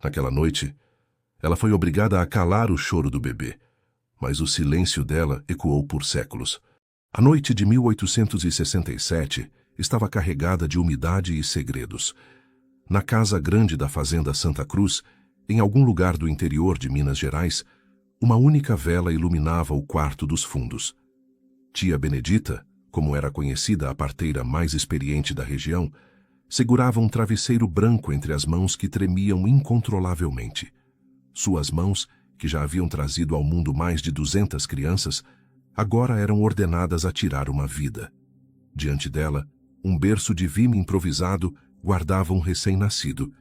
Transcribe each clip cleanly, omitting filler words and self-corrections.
Naquela noite, ela foi obrigada a calar o choro do bebê, mas o silêncio dela ecoou por séculos. A noite de 1867 estava carregada de umidade e segredos. Na casa grande da fazenda Santa Cruz, em algum lugar do interior de Minas Gerais, uma única vela iluminava o quarto dos fundos. Tia Benedita, como era conhecida a parteira mais experiente da região, segurava um travesseiro branco entre as mãos que tremiam incontrolavelmente. Suas mãos, que já haviam trazido ao mundo mais de 200 crianças, agora eram ordenadas a tirar uma vida. Diante dela, um berço de vime improvisado guardava um recém-nascido,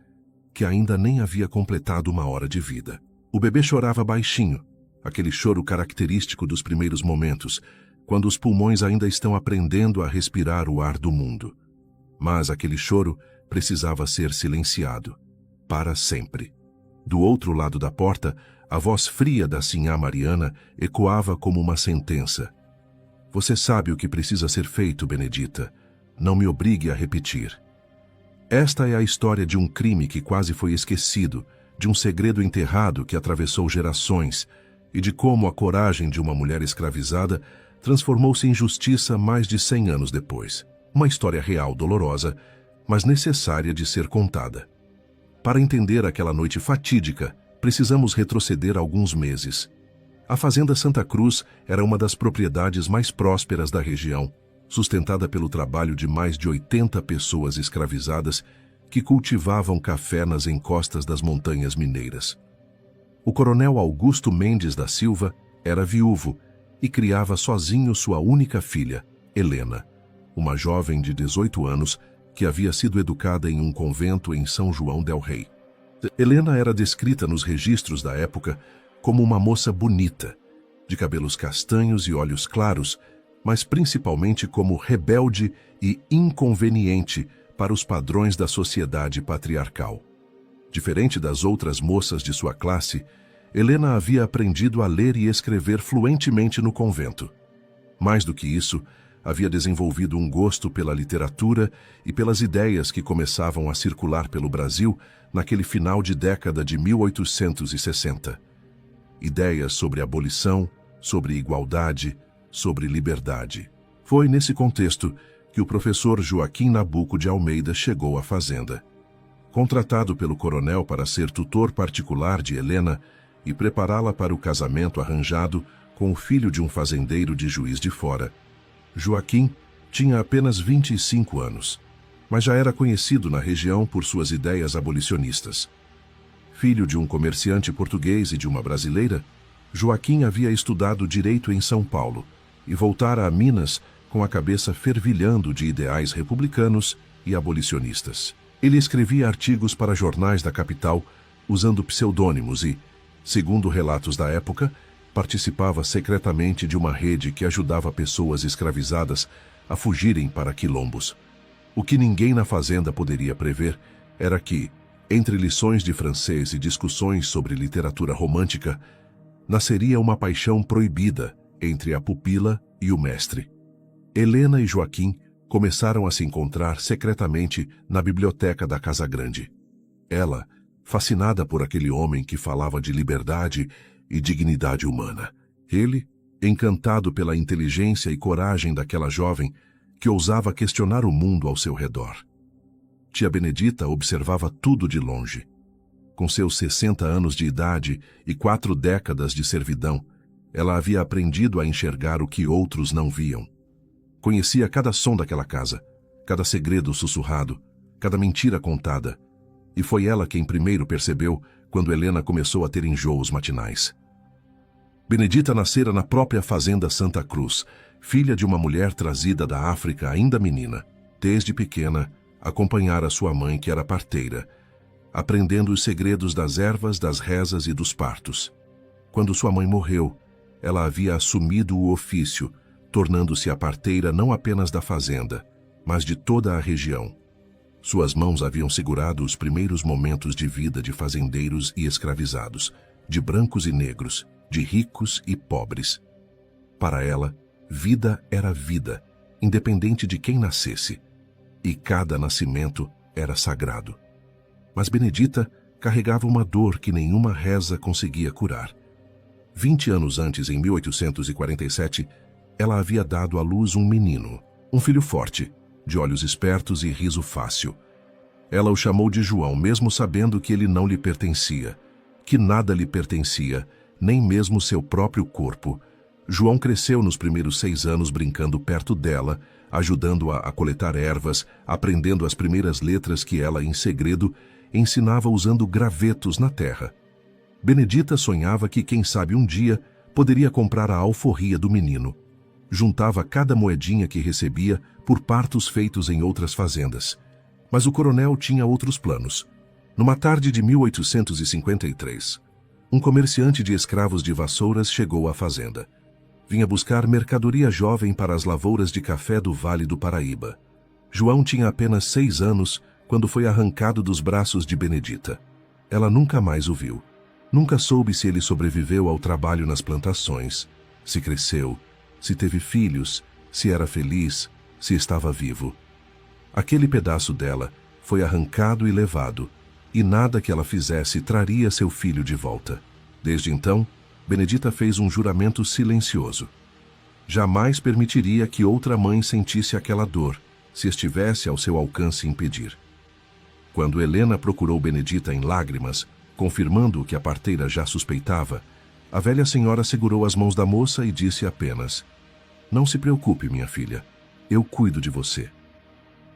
que ainda nem havia completado 1 hora de vida. O bebê chorava baixinho, aquele choro característico dos primeiros momentos, quando os pulmões ainda estão aprendendo a respirar o ar do mundo. Mas aquele choro precisava ser silenciado, para sempre. Do outro lado da porta, a voz fria da sinhá Mariana ecoava como uma sentença. Você sabe o que precisa ser feito, Benedita. Não me obrigue a repetir. Esta é a história de um crime que quase foi esquecido, de um segredo enterrado que atravessou gerações e de como a coragem de uma mulher escravizada transformou-se em justiça mais de 100 anos depois. Uma história real dolorosa, mas necessária de ser contada. Para entender aquela noite fatídica, precisamos retroceder alguns meses. A Fazenda Santa Cruz era uma das propriedades mais prósperas da região, sustentada pelo trabalho de mais de 80 pessoas escravizadas que cultivavam café nas encostas das montanhas mineiras. O coronel Augusto Mendes da Silva era viúvo e criava sozinho sua única filha, Helena, uma jovem de 18 anos que havia sido educada em um convento em São João del Rei. Helena era descrita nos registros da época como uma moça bonita, de cabelos castanhos e olhos claros, mas principalmente como rebelde e inconveniente para os padrões da sociedade patriarcal. Diferente das outras moças de sua classe, Helena havia aprendido a ler e escrever fluentemente no convento. Mais do que isso, havia desenvolvido um gosto pela literatura e pelas ideias que começavam a circular pelo Brasil naquele final de década de 1860. Ideias sobre abolição, sobre igualdade, sobre liberdade. Foi nesse contexto que o professor Joaquim Nabuco de Almeida chegou à fazenda. Contratado pelo coronel para ser tutor particular de Helena e prepará-la para o casamento arranjado com o filho de um fazendeiro de Juiz de Fora, Joaquim tinha apenas 25 anos, mas já era conhecido na região por suas ideias abolicionistas. Filho de um comerciante português e de uma brasileira, Joaquim havia estudado direito em São Paulo e voltara a Minas com a cabeça fervilhando de ideais republicanos e abolicionistas. Ele escrevia artigos para jornais da capital usando pseudônimos e, segundo relatos da época, participava secretamente de uma rede que ajudava pessoas escravizadas a fugirem para quilombos. O que ninguém na fazenda poderia prever era que, entre lições de francês e discussões sobre literatura romântica, nasceria uma paixão proibida entre a pupila e o mestre. Helena e Joaquim começaram a se encontrar secretamente na biblioteca da Casa Grande. Ela, fascinada por aquele homem que falava de liberdade e dignidade humana. Ele, encantado pela inteligência e coragem daquela jovem que ousava questionar o mundo ao seu redor. Tia Benedita observava tudo de longe. Com seus 60 anos de idade e 4 décadas de servidão, ela havia aprendido a enxergar o que outros não viam. Conhecia cada som daquela casa, cada segredo sussurrado, cada mentira contada, e foi ela quem primeiro percebeu quando Helena começou a ter enjoos matinais. Benedita nascera na própria fazenda Santa Cruz, filha de uma mulher trazida da África ainda menina. Desde pequena, acompanhara sua mãe, que era parteira, aprendendo os segredos das ervas, das rezas e dos partos. Quando sua mãe morreu, ela havia assumido o ofício, tornando-se a parteira não apenas da fazenda, mas de toda a região. Suas mãos haviam segurado os primeiros momentos de vida de fazendeiros e escravizados, de brancos e negros, de ricos e pobres. Para ela, vida era vida, independente de quem nascesse, e cada nascimento era sagrado. Mas Benedita carregava uma dor que nenhuma reza conseguia curar. 20 anos antes, em 1847, ela havia dado à luz um menino, um filho forte, de olhos espertos e riso fácil. Ela o chamou de João, mesmo sabendo que ele não lhe pertencia, que nada lhe pertencia, nem mesmo seu próprio corpo. João cresceu nos primeiros 6 anos brincando perto dela, ajudando-a a coletar ervas, aprendendo as primeiras letras que ela, em segredo, ensinava usando gravetos na terra. Benedita sonhava que, quem sabe um dia, poderia comprar a alforria do menino. Juntava cada moedinha que recebia por partos feitos em outras fazendas. Mas o coronel tinha outros planos. Numa tarde de 1853, um comerciante de escravos de Vassouras chegou à fazenda. Vinha buscar mercadoria jovem para as lavouras de café do Vale do Paraíba. João tinha apenas 6 anos quando foi arrancado dos braços de Benedita. Ela nunca mais o viu. Nunca soube se ele sobreviveu ao trabalho nas plantações, se cresceu, se teve filhos, se era feliz, se estava vivo. Aquele pedaço dela foi arrancado e levado, e nada que ela fizesse traria seu filho de volta. Desde então, Benedita fez um juramento silencioso. Jamais permitiria que outra mãe sentisse aquela dor, se estivesse ao seu alcance impedir. Quando Helena procurou Benedita em lágrimas, confirmando o que a parteira já suspeitava, a velha senhora segurou as mãos da moça e disse apenas: "Não se preocupe, minha filha, eu cuido de você."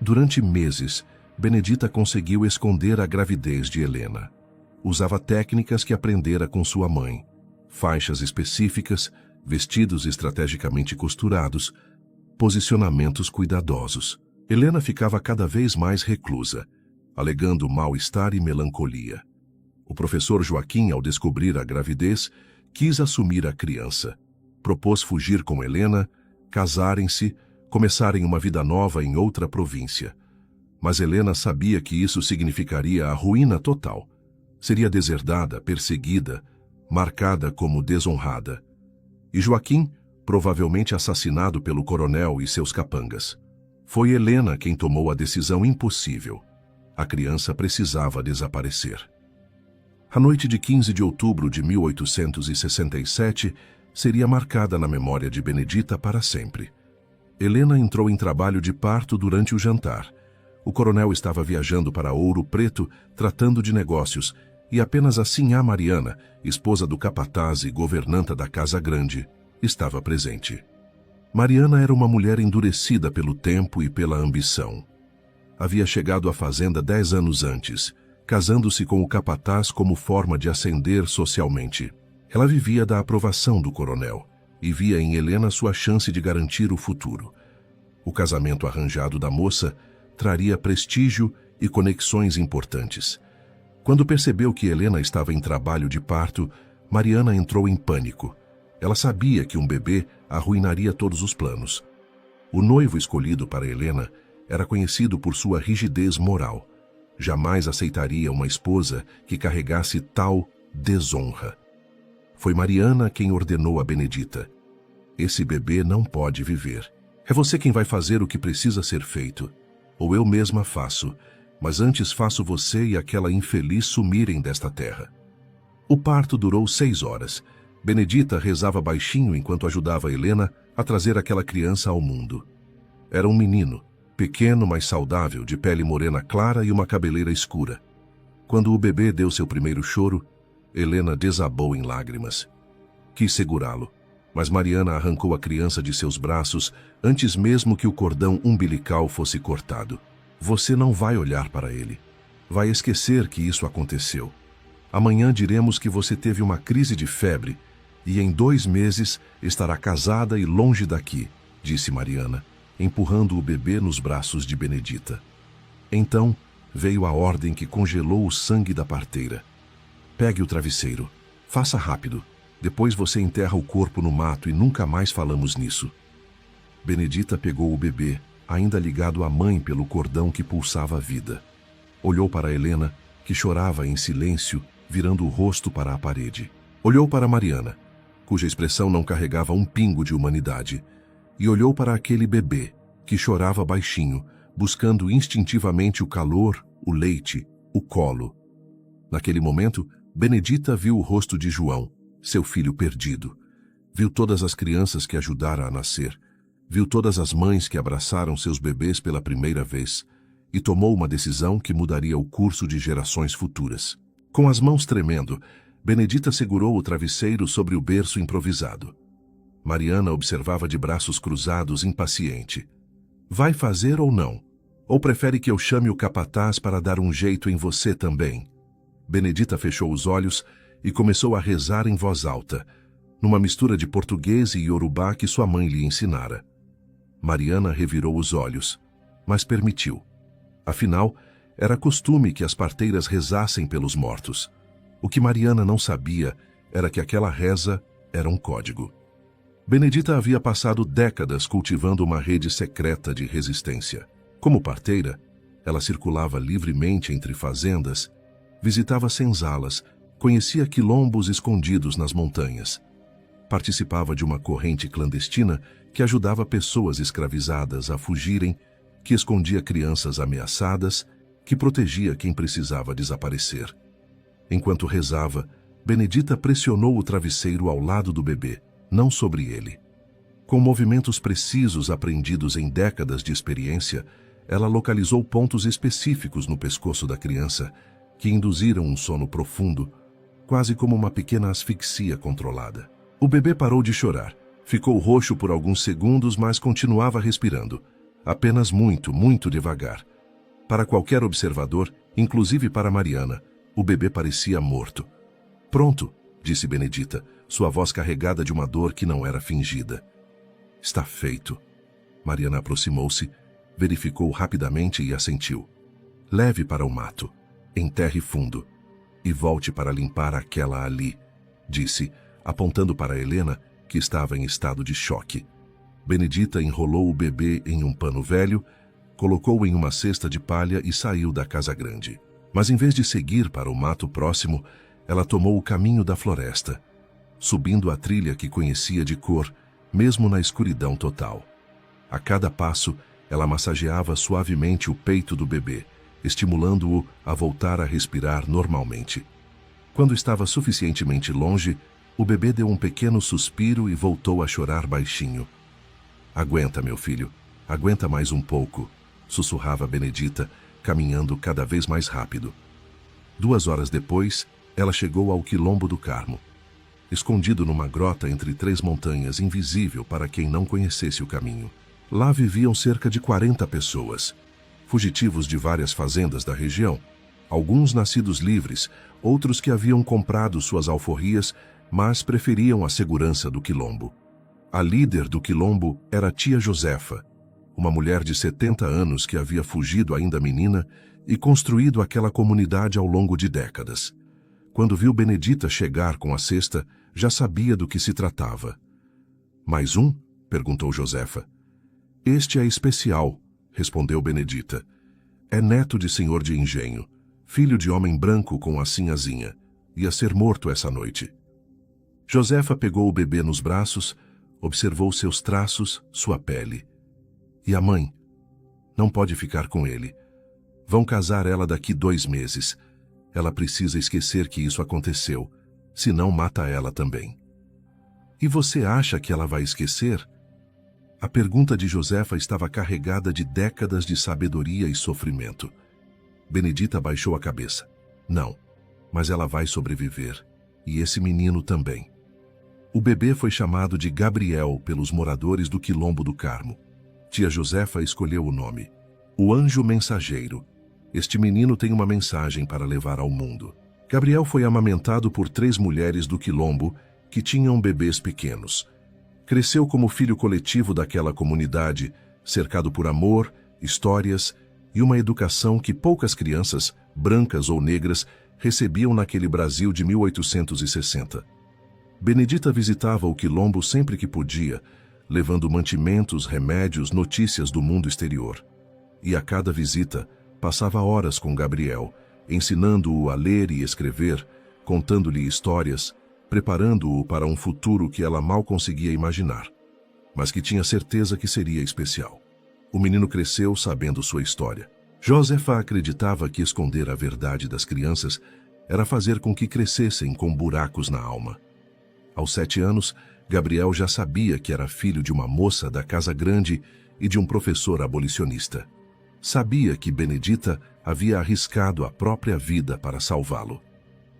Durante meses, Benedita conseguiu esconder a gravidez de Helena. Usava técnicas que aprendera com sua mãe. Faixas específicas, vestidos estrategicamente costurados, posicionamentos cuidadosos. Helena ficava cada vez mais reclusa, alegando mal-estar e melancolia. O professor Joaquim, ao descobrir a gravidez, quis assumir a criança. Propôs fugir com Helena, casarem-se, começarem uma vida nova em outra província. Mas Helena sabia que isso significaria a ruína total. Seria deserdada, perseguida, marcada como desonrada. E Joaquim, provavelmente assassinado pelo coronel e seus capangas. Foi Helena quem tomou a decisão impossível. A criança precisava desaparecer. A noite de 15 de outubro de 1867 seria marcada na memória de Benedita para sempre. Helena entrou em trabalho de parto durante o jantar. O coronel estava viajando para Ouro Preto, tratando de negócios, e apenas assim a Mariana, esposa do capataz e governanta da Casa Grande, estava presente. Mariana era uma mulher endurecida pelo tempo e pela ambição. Havia chegado à fazenda 10 anos antes, casando-se com o capataz como forma de ascender socialmente. Ela vivia da aprovação do coronel e via em Helena sua chance de garantir o futuro. O casamento arranjado da moça traria prestígio e conexões importantes. Quando percebeu que Helena estava em trabalho de parto, Mariana entrou em pânico. Ela sabia que um bebê arruinaria todos os planos. O noivo escolhido para Helena era conhecido por sua rigidez moral. Jamais aceitaria uma esposa que carregasse tal desonra. Foi Mariana quem ordenou a Benedita: "Esse bebê não pode viver. É você quem vai fazer o que precisa ser feito. Ou eu mesma faço, mas antes faço você e aquela infeliz sumirem desta terra." O parto durou 6 horas. Benedita rezava baixinho enquanto ajudava Helena a trazer aquela criança ao mundo. Era um menino, pequeno, mas saudável, de pele morena clara e uma cabeleira escura. Quando o bebê deu seu primeiro choro, Helena desabou em lágrimas. Quis segurá-lo, mas Mariana arrancou a criança de seus braços antes mesmo que o cordão umbilical fosse cortado. "Você não vai olhar para ele. Vai esquecer que isso aconteceu. Amanhã diremos que você teve uma crise de febre e em 2 meses estará casada e longe daqui", disse Mariana, empurrando o bebê nos braços de Benedita. Então veio a ordem que congelou o sangue da parteira. "Pegue o travesseiro. Faça rápido. Depois você enterra o corpo no mato e nunca mais falamos nisso." Benedita pegou o bebê, ainda ligado à mãe pelo cordão que pulsava a vida. Olhou para Helena, que chorava em silêncio, virando o rosto para a parede. Olhou para Mariana, cuja expressão não carregava um pingo de humanidade, e olhou para aquele bebê, que chorava baixinho, buscando instintivamente o calor, o leite, o colo. Naquele momento, Benedita viu o rosto de João, seu filho perdido. Viu todas as crianças que ajudaram a nascer. Viu todas as mães que abraçaram seus bebês pela primeira vez e tomou uma decisão que mudaria o curso de gerações futuras. Com as mãos tremendo, Benedita segurou o travesseiro sobre o berço improvisado. Mariana observava de braços cruzados, impaciente. Vai fazer ou não? Ou prefere que eu chame o capataz para dar um jeito em você também? Benedita fechou os olhos e começou a rezar em voz alta, numa mistura de português e iorubá que sua mãe lhe ensinara. Mariana revirou os olhos, mas permitiu. Afinal, era costume que as parteiras rezassem pelos mortos. O que Mariana não sabia era que aquela reza era um código. Benedita havia passado décadas cultivando uma rede secreta de resistência. Como parteira, ela circulava livremente entre fazendas, visitava senzalas, conhecia quilombos escondidos nas montanhas. Participava de uma corrente clandestina que ajudava pessoas escravizadas a fugirem, que escondia crianças ameaçadas, que protegia quem precisava desaparecer. Enquanto rezava, Benedita pressionou o travesseiro ao lado do bebê, não sobre ele. Com movimentos precisos aprendidos em décadas de experiência, ela localizou pontos específicos no pescoço da criança que induziram um sono profundo, quase como uma pequena asfixia controlada. O bebê parou de chorar. Ficou roxo por alguns segundos, mas continuava respirando. Apenas muito, muito devagar. Para qualquer observador, inclusive para Mariana, o bebê parecia morto. Pronto, disse Benedita, sua voz carregada de uma dor que não era fingida. Está feito. Mariana aproximou-se, verificou rapidamente e assentiu. Leve para o mato, enterre fundo e volte para limpar aquela ali, disse, apontando para Helena, que estava em estado de choque. Benedita enrolou o bebê em um pano velho, colocou-o em uma cesta de palha e saiu da casa grande. Mas em vez de seguir para o mato próximo, ela tomou o caminho da floresta, subindo a trilha que conhecia de cor, mesmo na escuridão total. A cada passo, ela massageava suavemente o peito do bebê, estimulando-o a voltar a respirar normalmente. Quando estava suficientemente longe, o bebê deu um pequeno suspiro e voltou a chorar baixinho. Aguenta, meu filho, aguenta mais um pouco, sussurrava Benedita, caminhando cada vez mais rápido. 2 horas depois, ela chegou ao Quilombo do Carmo. Escondido numa grota entre 3 montanhas, invisível para quem não conhecesse o caminho. Lá viviam cerca de 40 pessoas, fugitivos de várias fazendas da região, alguns nascidos livres, outros que haviam comprado suas alforrias, mas preferiam a segurança do quilombo. A líder do quilombo era a tia Josefa, uma mulher de 70 anos que havia fugido ainda menina e construído aquela comunidade ao longo de décadas. Quando viu Benedita chegar com a cesta, já sabia do que se tratava. Mais um? Perguntou Josefa. Este é especial, respondeu Benedita. É neto de senhor de engenho, filho de homem branco com a sinhazinha. Ia ser morto essa noite. Josefa pegou o bebê nos braços, observou seus traços, sua pele. E a mãe? Não pode ficar com ele. Vão casar ela daqui 2 meses. Ela precisa esquecer que isso aconteceu, senão mata ela também. E você acha que ela vai esquecer? A pergunta de Josefa estava carregada de décadas de sabedoria e sofrimento. Benedita baixou a cabeça. Não, mas ela vai sobreviver. E esse menino também. O bebê foi chamado de Gabriel pelos moradores do Quilombo do Carmo. Tia Josefa escolheu o nome. O Anjo Mensageiro. Este menino tem uma mensagem para levar ao mundo. Gabriel foi amamentado por 3 mulheres do Quilombo que tinham bebês pequenos. Cresceu como filho coletivo daquela comunidade, cercado por amor, histórias e uma educação que poucas crianças, brancas ou negras, recebiam naquele Brasil de 1860. Benedita visitava o Quilombo sempre que podia, levando mantimentos, remédios, notícias do mundo exterior. E a cada visita, passava horas com Gabriel, ensinando-o a ler e escrever, contando-lhe histórias, preparando-o para um futuro que ela mal conseguia imaginar, mas que tinha certeza que seria especial. O menino cresceu sabendo sua história. Josefa acreditava que esconder a verdade das crianças era fazer com que crescessem com buracos na alma. Aos 7 anos, Gabriel já sabia que era filho de uma moça da Casa Grande e de um professor abolicionista. Sabia que Benedita havia arriscado a própria vida para salvá-lo.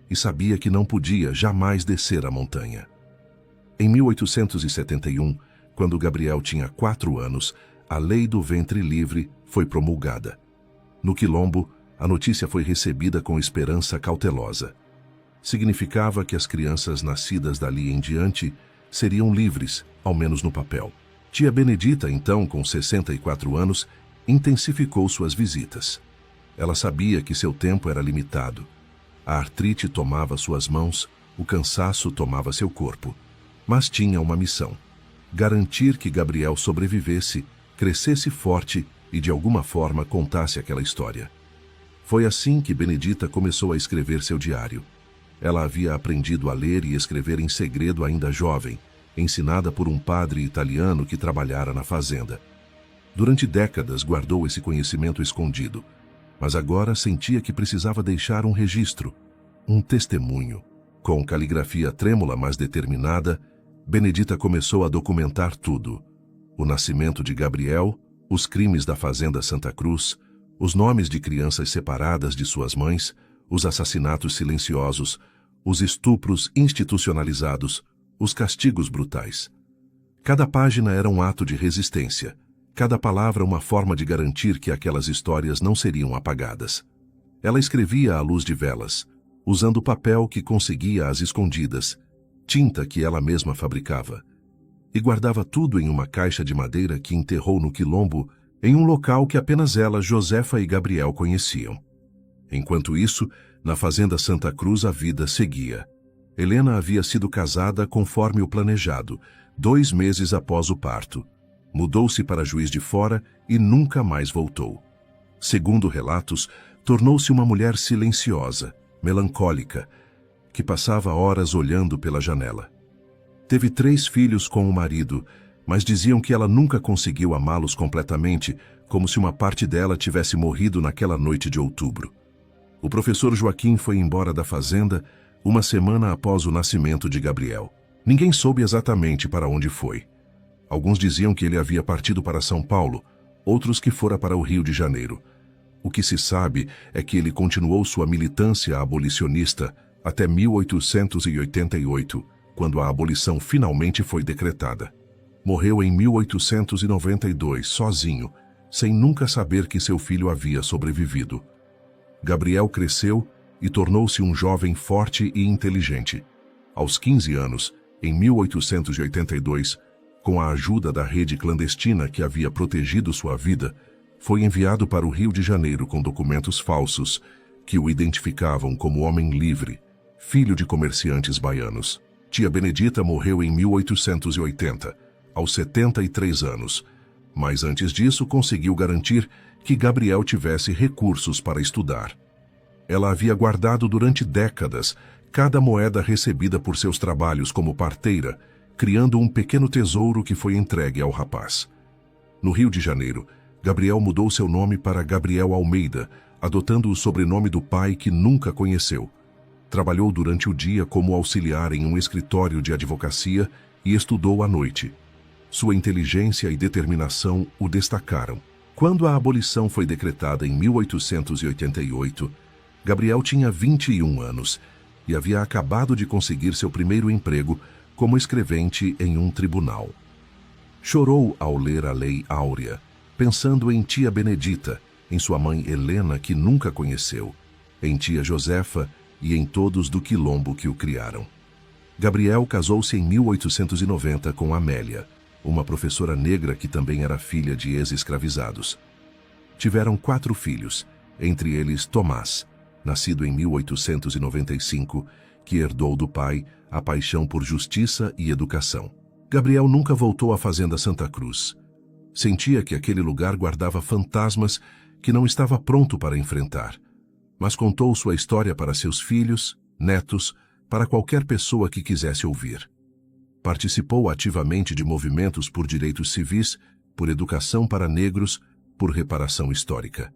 E sabia que não podia jamais descer a montanha. Em 1871, quando Gabriel tinha 4 anos, a Lei do Ventre Livre foi promulgada. No Quilombo, a notícia foi recebida com esperança cautelosa. Significava que as crianças nascidas dali em diante seriam livres, ao menos no papel. Tia Benedita, então, com 64 anos, intensificou suas visitas. Ela sabia que seu tempo era limitado. A artrite tomava suas mãos, o cansaço tomava seu corpo. Mas tinha uma missão: garantir que Gabriel sobrevivesse, crescesse forte e de alguma forma contasse aquela história. Foi assim que Benedita começou a escrever seu diário. Ela havia aprendido a ler e escrever em segredo ainda jovem, ensinada por um padre italiano que trabalhara na fazenda. Durante décadas guardou esse conhecimento escondido, mas agora sentia que precisava deixar um registro, um testemunho. Com caligrafia trêmula mas determinada, Benedita começou a documentar tudo: o nascimento de Gabriel, os crimes da fazenda Santa Cruz, os nomes de crianças separadas de suas mães, os assassinatos silenciosos, os estupros institucionalizados, os castigos brutais. Cada página era um ato de resistência, cada palavra uma forma de garantir que aquelas histórias não seriam apagadas. Ela escrevia à luz de velas, usando papel que conseguia às escondidas, tinta que ela mesma fabricava, e guardava tudo em uma caixa de madeira que enterrou no Quilombo, em um local que apenas ela, Josefa e Gabriel conheciam. Enquanto isso, na fazenda Santa Cruz a vida seguia. Helena havia sido casada conforme o planejado, 2 meses após o parto. Mudou-se para Juiz de Fora e nunca mais voltou. Segundo relatos, tornou-se uma mulher silenciosa, melancólica, que passava horas olhando pela janela. Teve 3 filhos com o marido, mas diziam que ela nunca conseguiu amá-los completamente, como se uma parte dela tivesse morrido naquela noite de outubro. O professor Joaquim foi embora da fazenda uma semana após o nascimento de Gabriel. Ninguém soube exatamente para onde foi. Alguns diziam que ele havia partido para São Paulo, outros que fora para o Rio de Janeiro. O que se sabe é que ele continuou sua militância abolicionista até 1888, quando a abolição finalmente foi decretada. Morreu em 1892, sozinho, sem nunca saber que seu filho havia sobrevivido. Gabriel cresceu e tornou-se um jovem forte e inteligente. Aos 15 anos, em 1882, com a ajuda da rede clandestina que havia protegido sua vida, foi enviado para o Rio de Janeiro com documentos falsos que o identificavam como homem livre, filho de comerciantes baianos. Tia Benedita morreu em 1880, aos 73 anos, mas antes disso conseguiu garantir que Gabriel tivesse recursos para estudar. Ela havia guardado durante décadas cada moeda recebida por seus trabalhos como parteira, criando um pequeno tesouro que foi entregue ao rapaz. No Rio de Janeiro, Gabriel mudou seu nome para Gabriel Almeida, adotando o sobrenome do pai que nunca conheceu. Trabalhou durante o dia como auxiliar em um escritório de advocacia e estudou à noite. Sua inteligência e determinação o destacaram. Quando a abolição foi decretada em 1888, Gabriel tinha 21 anos e havia acabado de conseguir seu primeiro emprego como escrevente em um tribunal. Chorou ao ler a Lei Áurea, pensando em tia Benedita, em sua mãe Helena, que nunca conheceu, em tia Josefa e em todos do Quilombo que o criaram. Gabriel casou-se em 1890 com Amélia, uma professora negra que também era filha de ex-escravizados. Tiveram 4 filhos, entre eles Tomás, nascido em 1895, que herdou do pai a paixão por justiça e educação. Gabriel nunca voltou à fazenda Santa Cruz. Sentia que aquele lugar guardava fantasmas que não estava pronto para enfrentar, mas contou sua história para seus filhos, netos, para qualquer pessoa que quisesse ouvir. Participou ativamente de movimentos por direitos civis, por educação para negros, por reparação histórica.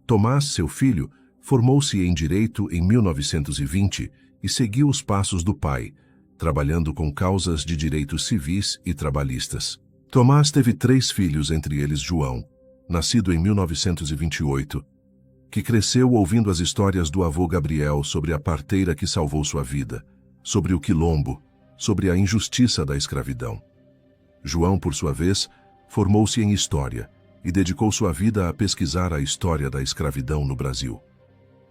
Tomás, seu filho, Formou-se em Direito em 1920 e seguiu os passos do pai, trabalhando com causas de direitos civis e trabalhistas. Tomás teve 3 filhos, entre eles João, nascido em 1928, que cresceu ouvindo as histórias do avô Gabriel sobre a parteira que salvou sua vida, sobre o quilombo, sobre a injustiça da escravidão. João, por sua vez, formou-se em História e dedicou sua vida a pesquisar a história da escravidão no Brasil.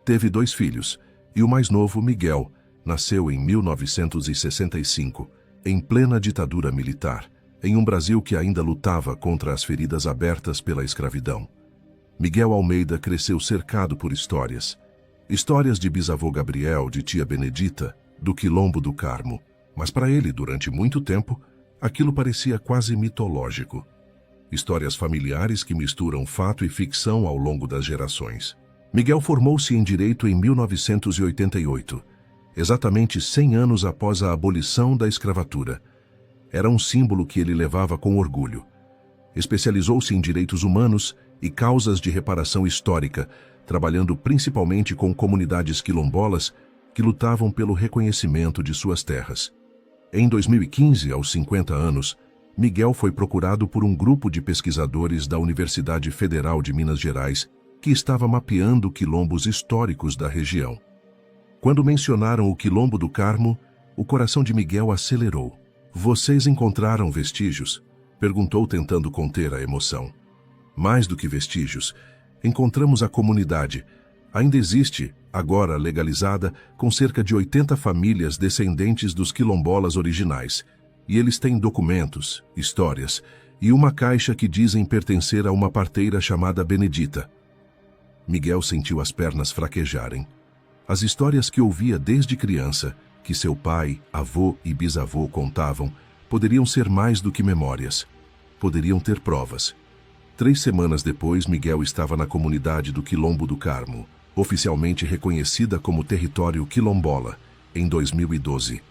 Teve 2 filhos, e o mais novo, Miguel, nasceu em 1965, em plena ditadura militar, em um Brasil que ainda lutava contra as feridas abertas pela escravidão. Miguel Almeida cresceu cercado por histórias. Histórias de bisavô Gabriel, de tia Benedita, do Quilombo do Carmo. Mas para ele, durante muito tempo, aquilo parecia quase mitológico. Histórias familiares que misturam fato e ficção ao longo das gerações. Miguel formou-se em Direito em 1988, exatamente 100 anos após a abolição da escravatura. Era um símbolo que ele levava com orgulho. Especializou-se em direitos humanos e causas de reparação histórica, trabalhando principalmente com comunidades quilombolas que lutavam pelo reconhecimento de suas terras. Em 2015, aos 50 anos, Miguel foi procurado por um grupo de pesquisadores da Universidade Federal de Minas Gerais que estava mapeando quilombos históricos da região. Quando mencionaram o Quilombo do Carmo, o coração de Miguel acelerou. "Vocês encontraram vestígios?" perguntou, tentando conter a emoção. "Mais do que vestígios, encontramos a comunidade. Ainda existe, agora legalizada, com cerca de 80 famílias descendentes dos quilombolas originais. E eles têm documentos, histórias e uma caixa que dizem pertencer a uma parteira chamada Benedita." Miguel sentiu as pernas fraquejarem. As histórias que ouvia desde criança, que seu pai, avô e bisavô contavam, poderiam ser mais do que memórias. Poderiam ter provas. 3 semanas depois, Miguel estava na comunidade do Quilombo do Carmo, oficialmente reconhecida como território quilombola, em 2012.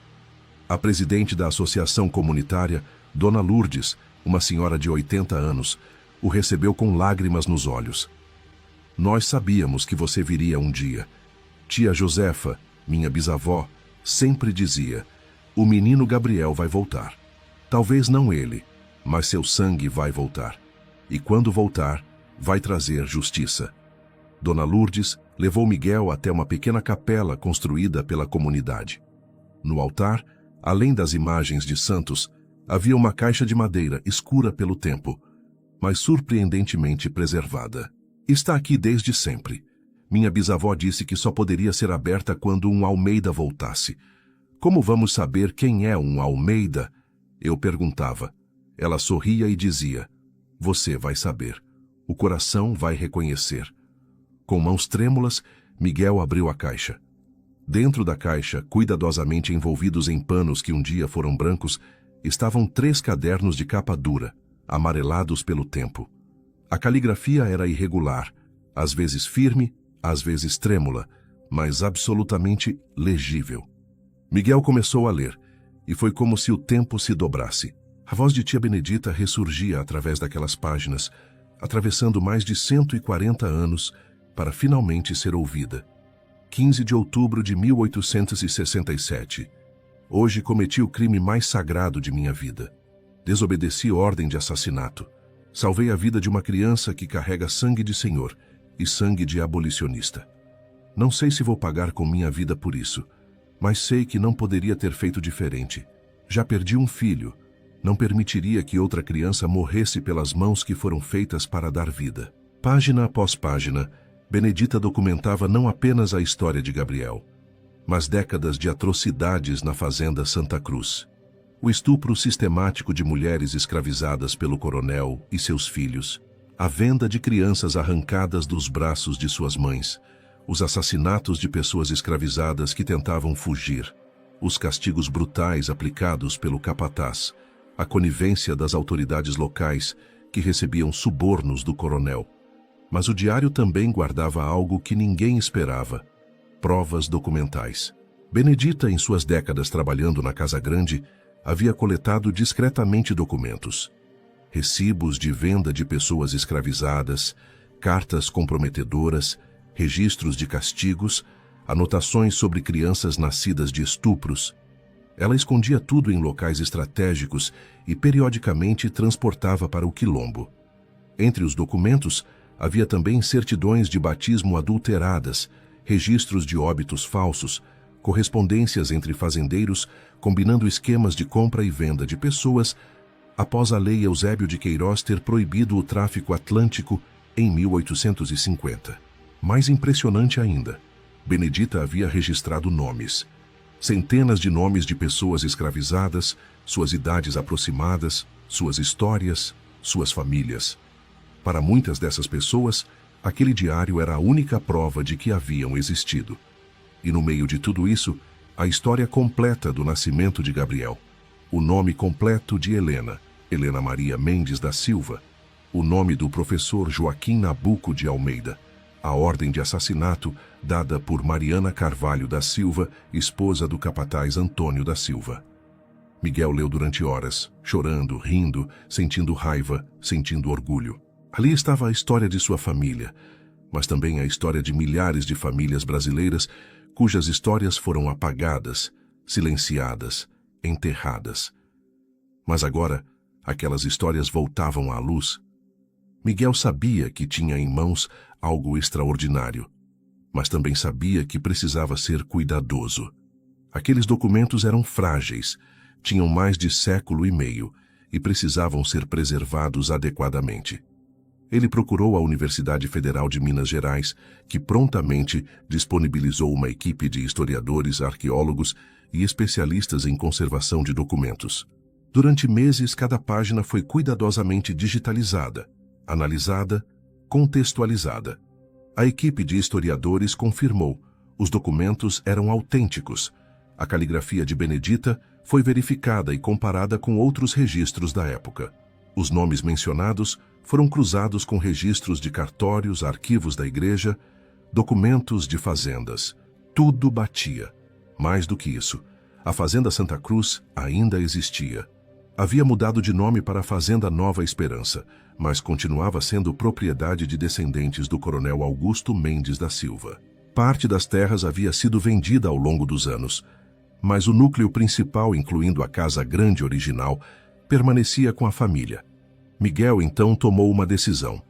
A presidente da associação comunitária, Dona Lourdes, uma senhora de 80 anos, o recebeu com lágrimas nos olhos. "Nós sabíamos que você viria um dia. Tia Josefa, minha bisavó, sempre dizia, o menino Gabriel vai voltar. Talvez não ele, mas seu sangue vai voltar. E quando voltar, vai trazer justiça." Dona Lourdes levou Miguel até uma pequena capela construída pela comunidade. No altar, além das imagens de santos, havia uma caixa de madeira escura pelo tempo, mas surpreendentemente preservada. "Está aqui desde sempre. Minha bisavó disse que só poderia ser aberta quando um Almeida voltasse. Como vamos saber quem é um Almeida?" Eu perguntava. Ela sorria e dizia, "Você vai saber. O coração vai reconhecer." Com mãos trêmulas, Miguel abriu a caixa. Dentro da caixa, cuidadosamente envolvidos em panos que um dia foram brancos, estavam 3 cadernos de capa dura, amarelados pelo tempo. A caligrafia era irregular, às vezes firme, às vezes trêmula, mas absolutamente legível. Miguel começou a ler, e foi como se o tempo se dobrasse. A voz de tia Benedita ressurgia através daquelas páginas, atravessando mais de 140 anos para finalmente ser ouvida. 15 de outubro de 1867. Hoje cometi o crime mais sagrado de minha vida. Desobedeci ordem de assassinato. Salvei a vida de uma criança que carrega sangue de senhor e sangue de abolicionista. Não sei se vou pagar com minha vida por isso, mas sei que não poderia ter feito diferente. Já perdi um filho. Não permitiria que outra criança morresse pelas mãos que foram feitas para dar vida. Página após página, Benedita documentava não apenas a história de Gabriel, mas décadas de atrocidades na fazenda Santa Cruz. O estupro sistemático de mulheres escravizadas pelo coronel e seus filhos, a venda de crianças arrancadas dos braços de suas mães, os assassinatos de pessoas escravizadas que tentavam fugir, os castigos brutais aplicados pelo capataz, a conivência das autoridades locais que recebiam subornos do coronel. Mas o diário também guardava algo que ninguém esperava: provas documentais. Benedita, em suas décadas trabalhando na Casa Grande, havia coletado discretamente documentos. Recibos de venda de pessoas escravizadas, cartas comprometedoras, registros de castigos, anotações sobre crianças nascidas de estupros. Ela escondia tudo em locais estratégicos e periodicamente transportava para o quilombo. Entre os documentos, havia também certidões de batismo adulteradas, registros de óbitos falsos, correspondências entre fazendeiros combinando esquemas de compra e venda de pessoas após a Lei Eusébio de Queiroz ter proibido o tráfico atlântico em 1850. Mais impressionante ainda, Benedita havia registrado nomes. Centenas de nomes de pessoas escravizadas, suas idades aproximadas, suas histórias, suas famílias. Para muitas dessas pessoas, aquele diário era a única prova de que haviam existido. E no meio de tudo isso, a história completa do nascimento de Gabriel. O nome completo de Helena, Helena Maria Mendes da Silva. O nome do professor Joaquim Nabuco de Almeida. A ordem de assassinato dada por Mariana Carvalho da Silva, esposa do capataz Antônio da Silva. Miguel leu durante horas, chorando, rindo, sentindo raiva, sentindo orgulho. Ali estava a história de sua família, mas também a história de milhares de famílias brasileiras cujas histórias foram apagadas, silenciadas, enterradas. Mas agora, aquelas histórias voltavam à luz. Miguel sabia que tinha em mãos algo extraordinário, mas também sabia que precisava ser cuidadoso. Aqueles documentos eram frágeis, tinham mais de século e meio e precisavam ser preservados adequadamente. Ele procurou a Universidade Federal de Minas Gerais, que prontamente disponibilizou uma equipe de historiadores, arqueólogos e especialistas em conservação de documentos. Durante meses, cada página foi cuidadosamente digitalizada, analisada, contextualizada. A equipe de historiadores confirmou: os documentos eram autênticos. A caligrafia de Benedita foi verificada e comparada com outros registros da época. Os nomes mencionados foram cruzados com registros de cartórios, arquivos da igreja, documentos de fazendas. Tudo batia. Mais do que isso, a Fazenda Santa Cruz ainda existia. Havia mudado de nome para a Fazenda Nova Esperança, mas continuava sendo propriedade de descendentes do coronel Augusto Mendes da Silva. Parte das terras havia sido vendida ao longo dos anos, mas o núcleo principal, incluindo a Casa Grande original, permanecia com a família. Miguel então tomou uma decisão.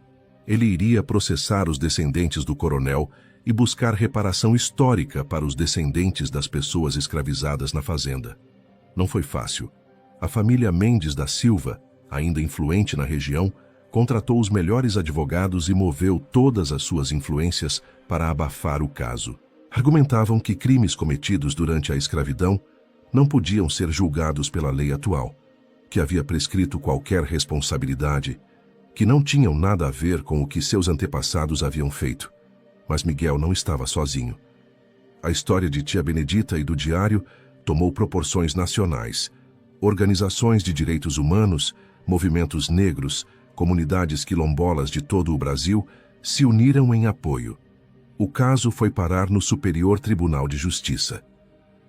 Ele iria processar os descendentes do coronel e buscar reparação histórica para os descendentes das pessoas escravizadas na fazenda. Não foi fácil. A família Mendes da Silva, ainda influente na região, contratou os melhores advogados e moveu todas as suas influências para abafar o caso. Argumentavam que crimes cometidos durante a escravidão não podiam ser julgados pela lei atual, que havia prescrito qualquer responsabilidade, que não tinham nada a ver com o que seus antepassados haviam feito. Mas Miguel não estava sozinho. A história de tia Benedita e do diário tomou proporções nacionais. Organizações de direitos humanos, movimentos negros, comunidades quilombolas de todo o Brasil se uniram em apoio. O caso foi parar no Superior Tribunal de Justiça.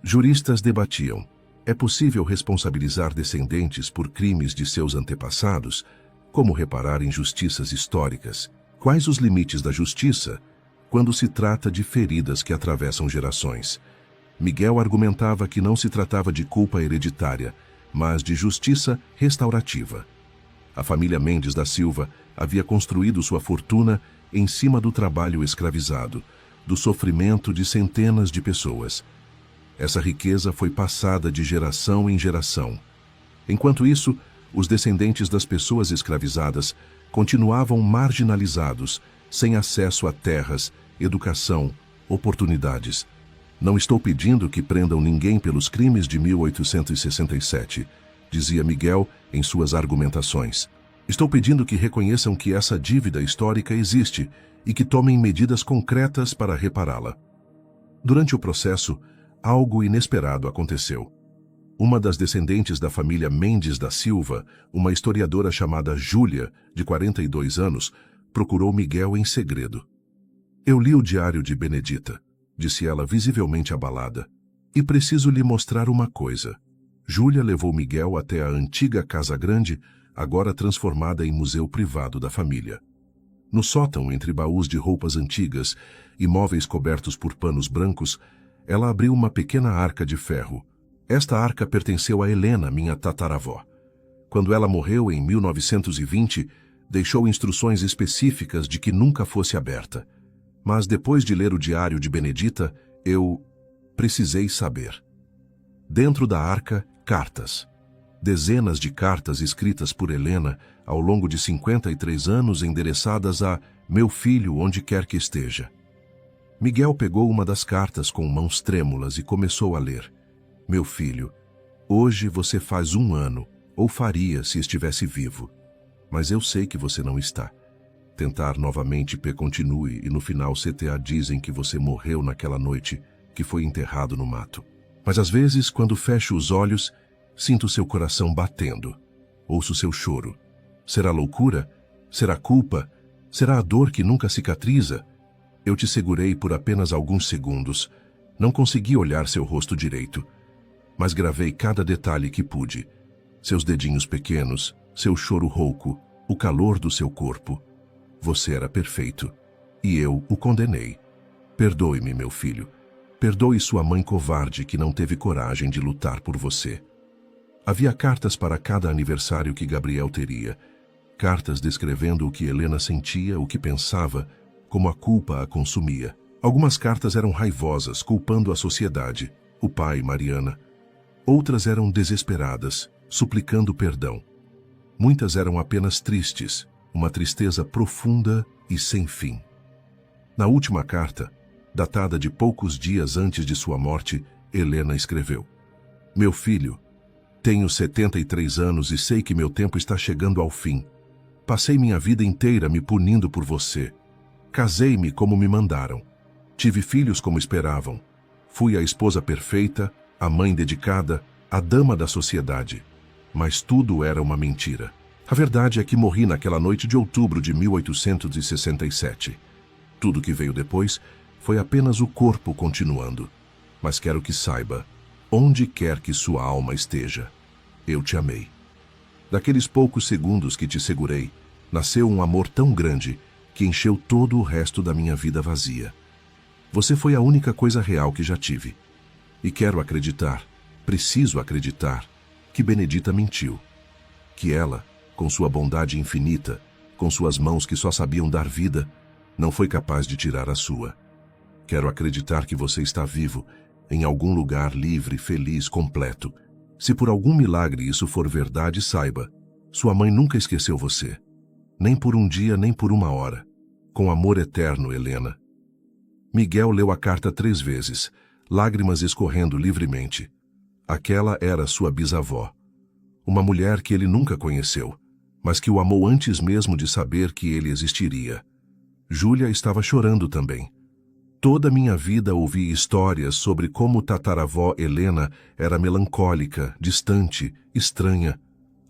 Juristas debatiam: é possível responsabilizar descendentes por crimes de seus antepassados? Como reparar injustiças históricas? Quais os limites da justiça quando se trata de feridas que atravessam gerações? Miguel argumentava que não se tratava de culpa hereditária, mas de justiça restaurativa. A família Mendes da Silva havia construído sua fortuna em cima do trabalho escravizado, do sofrimento de centenas de pessoas. Essa riqueza foi passada de geração em geração. Enquanto isso, os descendentes das pessoas escravizadas continuavam marginalizados, sem acesso a terras, educação, oportunidades. Não estou pedindo que prendam ninguém pelos crimes de 1867, dizia Miguel em suas argumentações. Estou pedindo que reconheçam que essa dívida histórica existe e que tomem medidas concretas para repará-la. Durante o processo, algo inesperado aconteceu. Uma das descendentes da família Mendes da Silva, uma historiadora chamada Júlia, de 42 anos, procurou Miguel em segredo. Eu li o diário de Benedita, disse ela visivelmente abalada, e preciso lhe mostrar uma coisa. Júlia levou Miguel até a antiga Casa Grande, agora transformada em museu privado da família. No sótão, entre baús de roupas antigas e móveis cobertos por panos brancos, ela abriu uma pequena arca de ferro. Esta arca pertenceu a Helena, minha tataravó. Quando ela morreu em 1920, deixou instruções específicas de que nunca fosse aberta. Mas depois de ler o diário de Benedita, eu precisei saber. Dentro da arca, cartas. Dezenas de cartas escritas por Helena ao longo de 53 anos endereçadas a meu filho onde quer que esteja. Miguel pegou uma das cartas com mãos trêmulas e começou a ler. Meu filho, hoje você faz 1 ano, ou faria se estivesse vivo. Mas eu sei que você não está. Tentar novamente continue e no final CTA dizem que você morreu naquela noite, que foi enterrado no mato. Mas às vezes, quando fecho os olhos, sinto seu coração batendo. Ouço seu choro. Será loucura? Será culpa? Será a dor que nunca cicatriza? Eu te segurei por apenas alguns segundos. Não consegui olhar seu rosto direito, mas gravei cada detalhe que pude. Seus dedinhos pequenos, seu choro rouco, o calor do seu corpo. Você era perfeito. E eu o condenei. Perdoe-me, meu filho. Perdoe sua mãe covarde que não teve coragem de lutar por você. Havia cartas para cada aniversário que Gabriel teria. Cartas descrevendo o que Helena sentia, o que pensava, como a culpa a consumia. Algumas cartas eram raivosas, culpando a sociedade, o pai, Mariana. Outras eram desesperadas, suplicando perdão. Muitas eram apenas tristes, uma tristeza profunda e sem fim. Na última carta, datada de poucos dias antes de sua morte, Helena escreveu: Meu filho, tenho 73 anos e sei que meu tempo está chegando ao fim. Passei minha vida inteira me punindo por você. Casei-me como me mandaram. Tive filhos como esperavam. Fui a esposa perfeita, a mãe dedicada, a dama da sociedade. Mas tudo era uma mentira. A verdade é que morri naquela noite de outubro de 1867. Tudo que veio depois foi apenas o corpo continuando. Mas quero que saiba, onde quer que sua alma esteja, eu te amei. Daqueles poucos segundos que te segurei, nasceu um amor tão grande que encheu todo o resto da minha vida vazia. Você foi a única coisa real que já tive. E quero acreditar, preciso acreditar, que Benedita mentiu. Que ela, com sua bondade infinita, com suas mãos que só sabiam dar vida, não foi capaz de tirar a sua. Quero acreditar que você está vivo, em algum lugar livre, feliz, completo. Se por algum milagre isso for verdade, saiba, sua mãe nunca esqueceu você. Nem por um dia, nem por uma hora. Com amor eterno, Helena. Miguel leu a carta 3 vezes, lágrimas escorrendo livremente. Aquela era sua bisavó. Uma mulher que ele nunca conheceu, mas que o amou antes mesmo de saber que ele existiria. Júlia estava chorando também. Toda minha vida ouvi histórias sobre como tataravó Helena era melancólica, distante, estranha.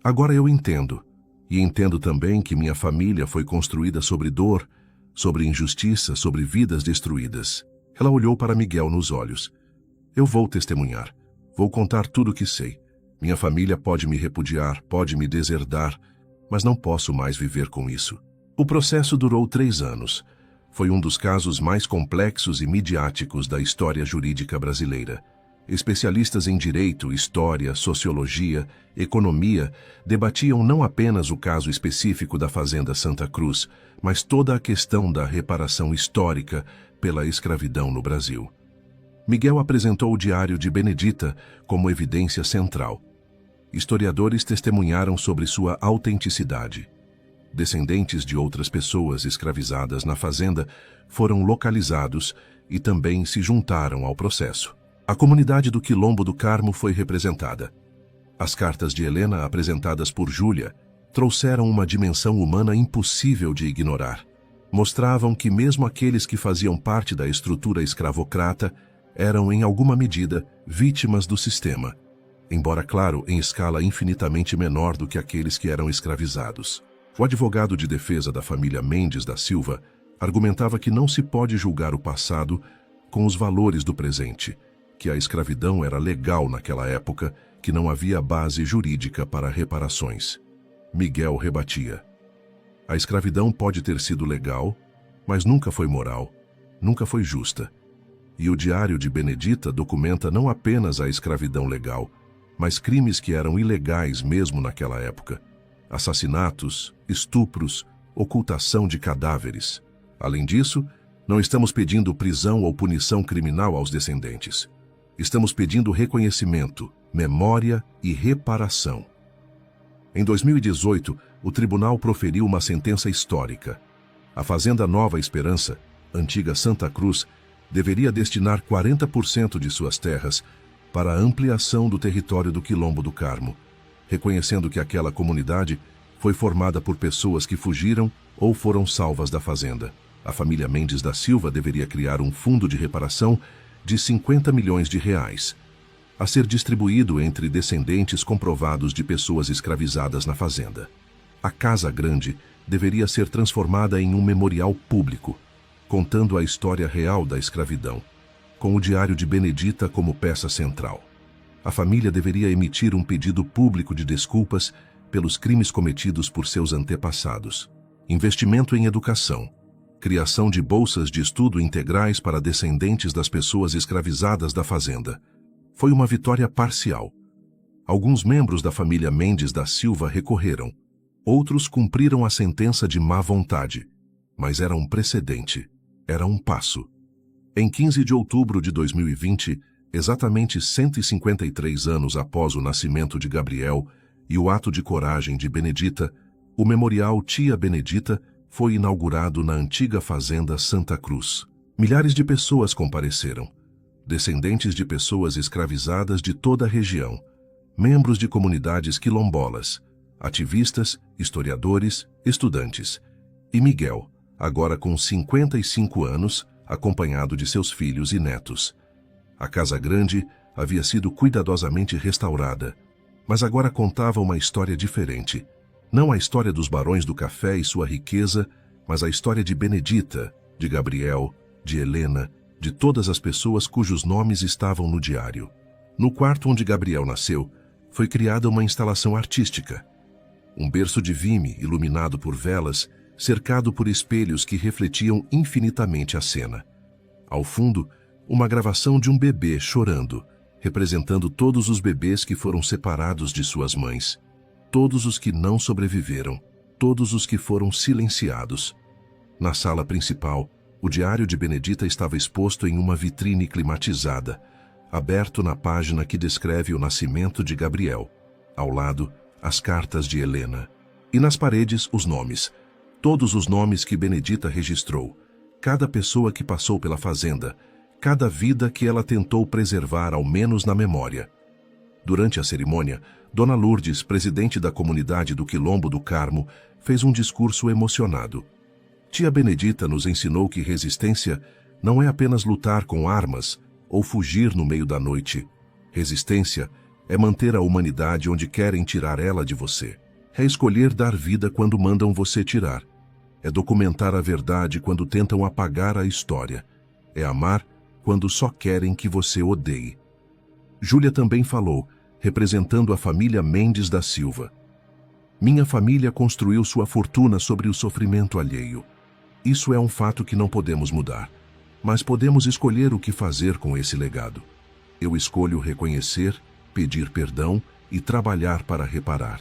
Agora eu entendo. E entendo também que minha família foi construída sobre dor, sobre injustiça, sobre vidas destruídas. Ela olhou para Miguel nos olhos. Eu vou testemunhar. Vou contar tudo o que sei. Minha família pode me repudiar, pode me deserdar, mas não posso mais viver com isso. O processo durou 3 anos. Foi um dos casos mais complexos e midiáticos da história jurídica brasileira. Especialistas em direito, história, sociologia, economia debatiam não apenas o caso específico da Fazenda Santa Cruz, mas toda a questão da reparação histórica pela escravidão no Brasil. Miguel apresentou o diário de Benedita como evidência central. Historiadores testemunharam sobre sua autenticidade. Descendentes de outras pessoas escravizadas na fazenda foram localizados e também se juntaram ao processo. A comunidade do Quilombo do Carmo foi representada. As cartas de Helena, apresentadas por Júlia, trouxeram uma dimensão humana impossível de ignorar. Mostravam que mesmo aqueles que faziam parte da estrutura escravocrata eram, em alguma medida, vítimas do sistema, embora, claro, em escala infinitamente menor do que aqueles que eram escravizados. O advogado de defesa da família Mendes da Silva argumentava que não se pode julgar o passado com os valores do presente, que a escravidão era legal naquela época, que não havia base jurídica para reparações. Miguel rebatia. A escravidão pode ter sido legal, mas nunca foi moral, nunca foi justa. E o Diário de Benedita documenta não apenas a escravidão legal, mas crimes que eram ilegais mesmo naquela época. Assassinatos, estupros, ocultação de cadáveres. Além disso, não estamos pedindo prisão ou punição criminal aos descendentes. Estamos pedindo reconhecimento, memória e reparação. Em 2018, o tribunal proferiu uma sentença histórica. A Fazenda Nova Esperança, antiga Santa Cruz, deveria destinar 40% de suas terras para a ampliação do território do Quilombo do Carmo, reconhecendo que aquela comunidade foi formada por pessoas que fugiram ou foram salvas da fazenda. A família Mendes da Silva deveria criar um fundo de reparação de 50 milhões de reais, a ser distribuído entre descendentes comprovados de pessoas escravizadas na fazenda. A Casa Grande deveria ser transformada em um memorial público, contando a história real da escravidão, com o Diário de Benedita como peça central. A família deveria emitir um pedido público de desculpas pelos crimes cometidos por seus antepassados. Investimento em educação. Criação de bolsas de estudo integrais para descendentes das pessoas escravizadas da fazenda. Foi uma vitória parcial. Alguns membros da família Mendes da Silva recorreram. Outros cumpriram a sentença de má vontade. Mas era um precedente. Era um passo. Em 15 de outubro de 2020, exatamente 153 anos após o nascimento de Gabriel e o ato de coragem de Benedita, o Memorial Tia Benedita foi inaugurado na antiga fazenda Santa Cruz. Milhares de pessoas compareceram, descendentes de pessoas escravizadas de toda a região, membros de comunidades quilombolas, ativistas, historiadores, estudantes, e Miguel, agora com 55 anos, acompanhado de seus filhos e netos. A Casa Grande havia sido cuidadosamente restaurada, mas agora contava uma história diferente. Não a história dos barões do café e sua riqueza, mas a história de Benedita, de Gabriel, de Helena, de todas as pessoas cujos nomes estavam no diário. No quarto onde Gabriel nasceu, foi criada uma instalação artística. Um berço de vime iluminado por velas, cercado por espelhos que refletiam infinitamente a cena. Ao fundo, uma gravação de um bebê chorando, representando todos os bebês que foram separados de suas mães. Todos os que não sobreviveram, todos os que foram silenciados. Na sala principal, o Diário de Benedita estava exposto em uma vitrine climatizada, aberto na página que descreve o nascimento de Gabriel. Ao lado, as cartas de Helena. E nas paredes, os nomes. Todos os nomes que Benedita registrou. Cada pessoa que passou pela fazenda. Cada vida que ela tentou preservar, ao menos na memória. Durante a cerimônia, Dona Lourdes, presidente da comunidade do Quilombo do Carmo, fez um discurso emocionado. Tia Benedita nos ensinou que resistência não é apenas lutar com armas ou fugir no meio da noite. Resistência é manter a humanidade onde querem tirar ela de você. É escolher dar vida quando mandam você tirar. É documentar a verdade quando tentam apagar a história. É amar quando só querem que você odeie. Júlia também falou, representando a família Mendes da Silva. Minha família construiu sua fortuna sobre o sofrimento alheio. Isso é um fato que não podemos mudar, mas podemos escolher o que fazer com esse legado. Eu escolho reconhecer, pedir perdão e trabalhar para reparar.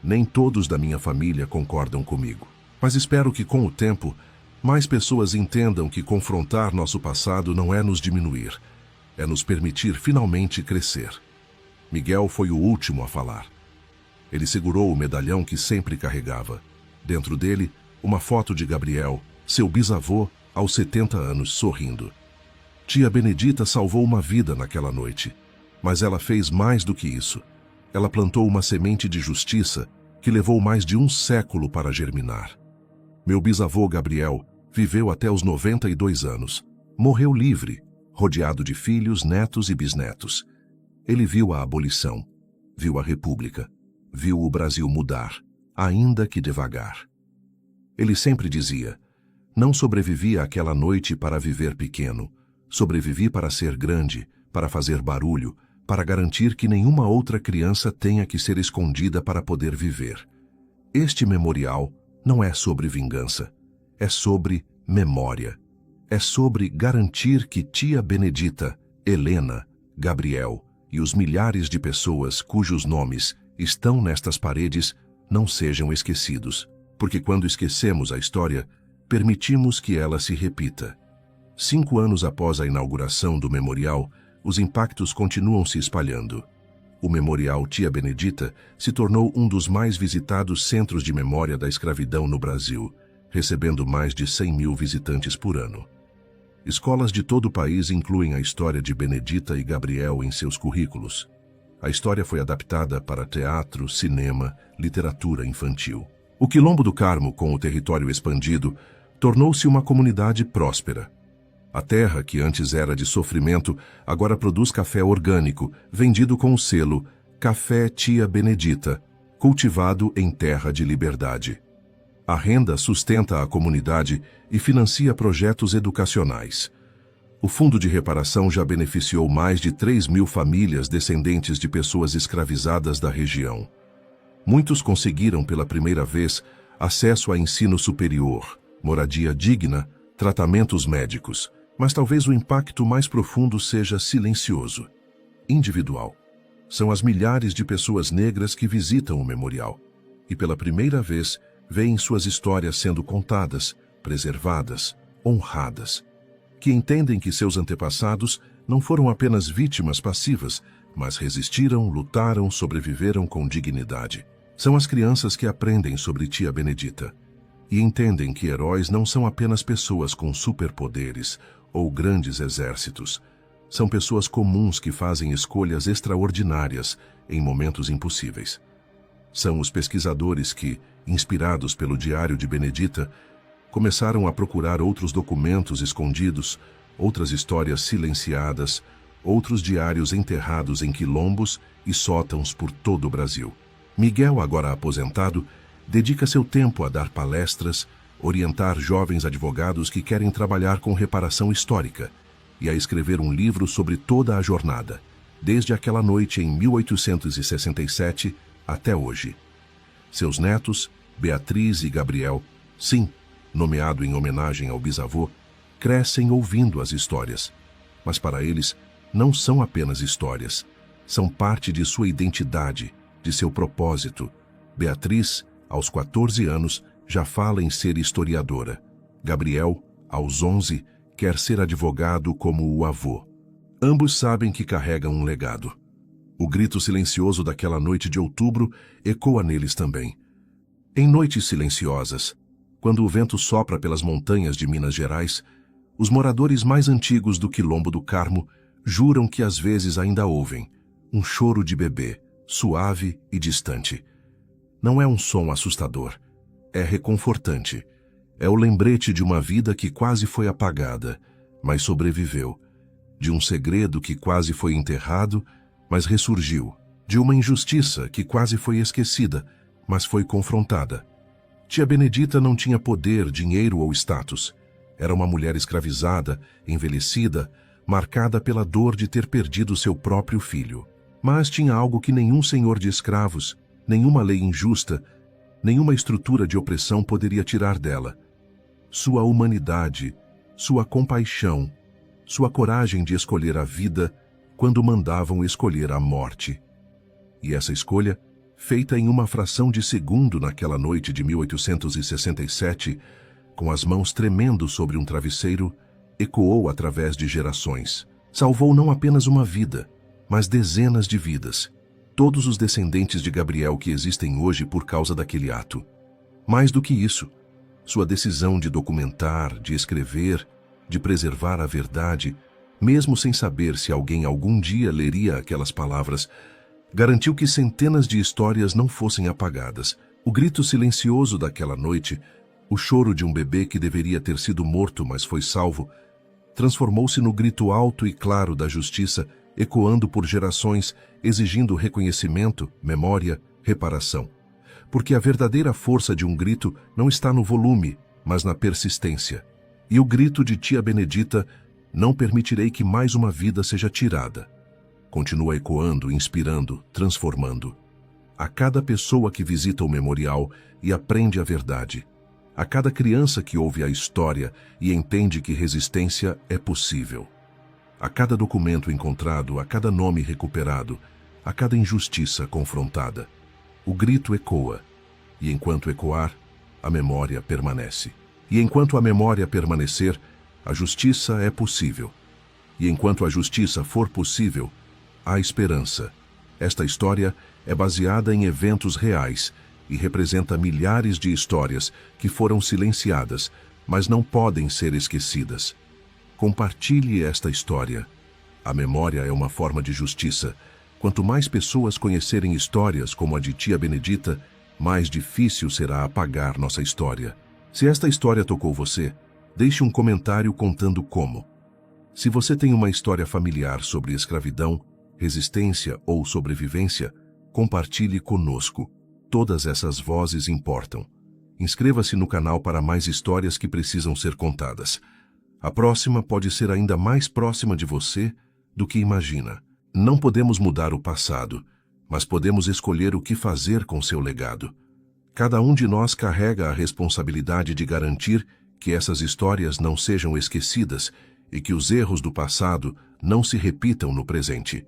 Nem todos da minha família concordam comigo, mas espero que com o tempo, mais pessoas entendam que confrontar nosso passado não é nos diminuir, é nos permitir finalmente crescer. Miguel foi o último a falar. Ele segurou o medalhão que sempre carregava. Dentro dele, uma foto de Gabriel, seu bisavô, aos 70 anos, sorrindo. Tia Benedita salvou uma vida naquela noite, mas ela fez mais do que isso. Ela plantou uma semente de justiça que levou mais de um século para germinar. Meu bisavô Gabriel viveu até os 92 anos. Morreu livre, rodeado de filhos, netos e bisnetos. Ele viu a abolição, viu a república, viu o Brasil mudar, ainda que devagar. Ele sempre dizia, não sobrevivi àquela noite para viver pequeno, sobrevivi para ser grande, para fazer barulho, para garantir que nenhuma outra criança tenha que ser escondida para poder viver. Este memorial não é sobre vingança, é sobre memória. É sobre garantir que tia Benedita, Helena, Gabriel e os milhares de pessoas cujos nomes estão nestas paredes não sejam esquecidos, porque quando esquecemos a história, permitimos que ela se repita. 5 anos após a inauguração do memorial, os impactos continuam se espalhando. O Memorial Tia Benedita se tornou um dos mais visitados centros de memória da escravidão no Brasil, recebendo mais de 100 mil visitantes por ano. Escolas de todo o país incluem a história de Benedita e Gabriel em seus currículos. A história foi adaptada para teatro, cinema, literatura infantil. O Quilombo do Carmo, com o território expandido, tornou-se uma comunidade próspera. A terra, que antes era de sofrimento, agora produz café orgânico, vendido com o selo Café Tia Benedita, cultivado em terra de liberdade. A renda sustenta a comunidade e financia projetos educacionais. O Fundo de Reparação já beneficiou mais de 3 mil famílias descendentes de pessoas escravizadas da região. Muitos conseguiram pela primeira vez acesso a ensino superior, moradia digna, tratamentos médicos. Mas talvez o impacto mais profundo seja silencioso, individual. São as milhares de pessoas negras que visitam o memorial e pela primeira vez veem suas histórias sendo contadas, preservadas, honradas, que entendem que seus antepassados não foram apenas vítimas passivas, mas resistiram, lutaram, sobreviveram com dignidade. São as crianças que aprendem sobre tia Benedita e entendem que heróis não são apenas pessoas com superpoderes ou grandes exércitos. São pessoas comuns que fazem escolhas extraordinárias em momentos impossíveis. São os pesquisadores que, inspirados pelo Diário de Benedita, começaram a procurar outros documentos escondidos, outras histórias silenciadas, outros diários enterrados em quilombos e sótãos por todo o Brasil. Miguel, agora aposentado, dedica seu tempo a dar palestras, orientar jovens advogados que querem trabalhar com reparação histórica e a escrever um livro sobre toda a jornada, desde aquela noite em 1867 até hoje. Seus netos, Beatriz e Gabriel, sim, nomeado em homenagem ao bisavô, crescem ouvindo as histórias. Mas para eles, não são apenas histórias, são parte de sua identidade, de seu propósito. Beatriz, aos 14 anos, já fala em ser historiadora. Gabriel, aos 11, quer ser advogado como o avô. Ambos sabem que carregam um legado. O grito silencioso daquela noite de outubro ecoa neles também. Em noites silenciosas, quando o vento sopra pelas montanhas de Minas Gerais, os moradores mais antigos do Quilombo do Carmo juram que às vezes ainda ouvem um choro de bebê, suave e distante. Não é um som assustador, é reconfortante. É o lembrete de uma vida que quase foi apagada, mas sobreviveu. De um segredo que quase foi enterrado, mas ressurgiu. De uma injustiça que quase foi esquecida, mas foi confrontada. Tia Benedita não tinha poder, dinheiro ou status. Era uma mulher escravizada, envelhecida, marcada pela dor de ter perdido seu próprio filho. Mas tinha algo que nenhum senhor de escravos, nenhuma lei injusta, nenhuma estrutura de opressão poderia tirar dela. Sua humanidade, sua compaixão, sua coragem de escolher a vida quando mandavam escolher a morte. E essa escolha, feita em uma fração de segundo naquela noite de 1867, com as mãos tremendo sobre um travesseiro, ecoou através de gerações. Salvou não apenas uma vida, mas dezenas de vidas. Todos os descendentes de Gabriel que existem hoje por causa daquele ato. Mais do que isso, sua decisão de documentar, de escrever, de preservar a verdade, mesmo sem saber se alguém algum dia leria aquelas palavras, garantiu que centenas de histórias não fossem apagadas. O grito silencioso daquela noite, o choro de um bebê que deveria ter sido morto, mas foi salvo, transformou-se no grito alto e claro da justiça, ecoando por gerações, exigindo reconhecimento, memória, reparação. Porque a verdadeira força de um grito não está no volume, mas na persistência. E o grito de tia Benedita: não permitirei que mais uma vida seja tirada, continua ecoando, inspirando, transformando. A cada pessoa que visita o memorial e aprende a verdade, a cada criança que ouve a história e entende que resistência é possível. A cada documento encontrado, a cada nome recuperado, a cada injustiça confrontada, o grito ecoa, e enquanto ecoar, a memória permanece. E enquanto a memória permanecer, a justiça é possível. E enquanto a justiça for possível, há esperança. Esta história é baseada em eventos reais e representa milhares de histórias que foram silenciadas, mas não podem ser esquecidas. Compartilhe esta história. A memória é uma forma de justiça. Quanto mais pessoas conhecerem histórias como a de Tia Benedita, mais difícil será apagar nossa história. Se esta história tocou você, deixe um comentário contando como. Se você tem uma história familiar sobre escravidão, resistência ou sobrevivência, compartilhe conosco. Todas essas vozes importam. Inscreva-se no canal para mais histórias que precisam ser contadas. A próxima pode ser ainda mais próxima de você do que imagina. Não podemos mudar o passado, mas podemos escolher o que fazer com seu legado. Cada um de nós carrega a responsabilidade de garantir que essas histórias não sejam esquecidas e que os erros do passado não se repitam no presente.